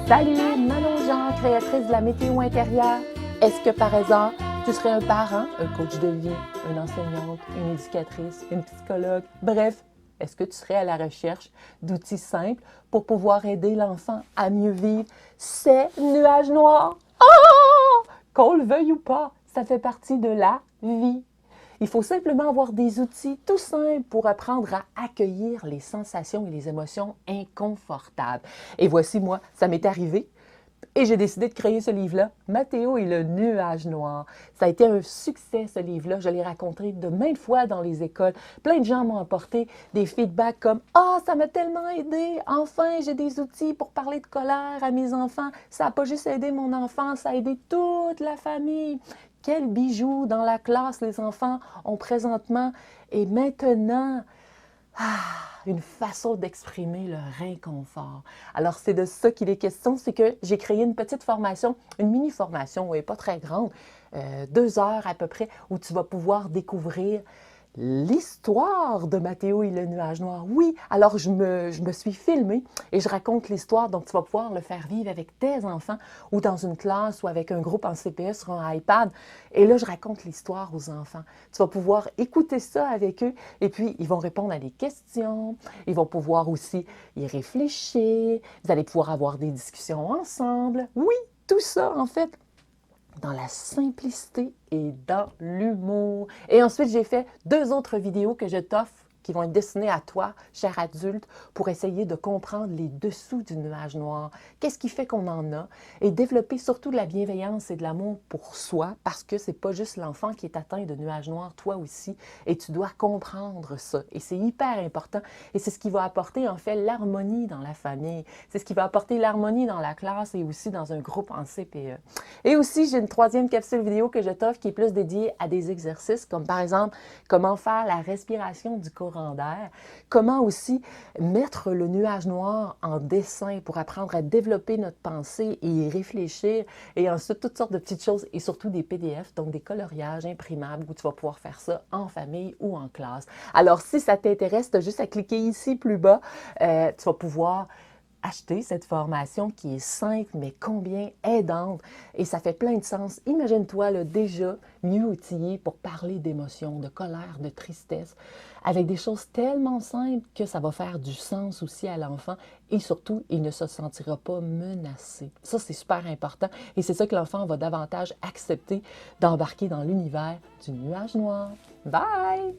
Salut, Manon Jean, créatrice de la météo intérieure. Est-ce que par hasard, tu serais un parent, un coach de vie, une enseignante, une éducatrice, une psychologue, bref, est-ce que tu serais à la recherche d'outils simples pour pouvoir aider l'enfant à mieux vivre ces nuages noirs? Oh! Qu'on le veuille ou pas, ça fait partie de la vie. Il faut simplement avoir des outils tout simples pour apprendre à accueillir les sensations et les émotions inconfortables. Et voici, moi, ça m'est arrivé. Et j'ai décidé de créer ce livre-là, Mathéo et le nuage noir. Ça a été un succès, ce livre-là. Je l'ai raconté de maintes fois dans les écoles. Plein de gens m'ont apporté des feedbacks comme « Ah, ça m'a tellement aidé! Enfin, j'ai des outils pour parler de colère à mes enfants. Ça n'a pas juste aidé mon enfant, ça a aidé toute la famille. » Quel bijou dans la classe les enfants ont présentement. Et maintenant, une façon d'exprimer leur inconfort. Alors, c'est de ça qu'il est question, c'est que j'ai créé une petite formation, une mini-formation, oui, pas très grande, 2 heures à peu près, où tu vas pouvoir découvrir l'histoire de Mathéo et le nuage noir. Oui, alors je me suis filmée et je raconte l'histoire, donc tu vas pouvoir le faire vivre avec tes enfants ou dans une classe ou avec un groupe en CPE sur un iPad. Et là, je raconte l'histoire aux enfants. Tu vas pouvoir écouter ça avec eux et puis ils vont répondre à des questions. Ils vont pouvoir aussi y réfléchir. Vous allez pouvoir avoir des discussions ensemble. Oui, tout ça, en fait, dans la simplicité et dans l'humour. Et ensuite, j'ai fait 2 autres vidéos que je t'offre qui vont être destinées à toi, cher adulte, pour essayer de comprendre les dessous du nuage noir. Qu'est-ce qui fait qu'on en a? Et développer surtout de la bienveillance et de l'amour pour soi, parce que c'est pas juste l'enfant qui est atteint de nuage noir, toi aussi, et tu dois comprendre ça. Et c'est hyper important. Et c'est ce qui va apporter, en fait, l'harmonie dans la famille. C'est ce qui va apporter l'harmonie dans la classe et aussi dans un groupe en CPE. Et aussi, j'ai une 3e capsule vidéo que je t'offre qui est plus dédiée à des exercices, comme par exemple, comment faire la respiration du courant d'air, comment aussi mettre le nuage noir en dessin pour apprendre à développer notre pensée et y réfléchir, et ensuite toutes sortes de petites choses et surtout des PDF, donc des coloriages imprimables où tu vas pouvoir faire ça en famille ou en classe. Alors, si ça t'intéresse, tu as juste à cliquer ici plus bas, tu vas pouvoir acheter cette formation qui est simple, mais combien aidante. Et ça fait plein de sens. Imagine-toi là, déjà mieux outillé pour parler d'émotions, de colère, de tristesse, avec des choses tellement simples que ça va faire du sens aussi à l'enfant. Et surtout, il ne se sentira pas menacé. Ça, c'est super important. Et c'est ça que l'enfant va davantage accepter d'embarquer dans l'univers du nuage noir. Bye!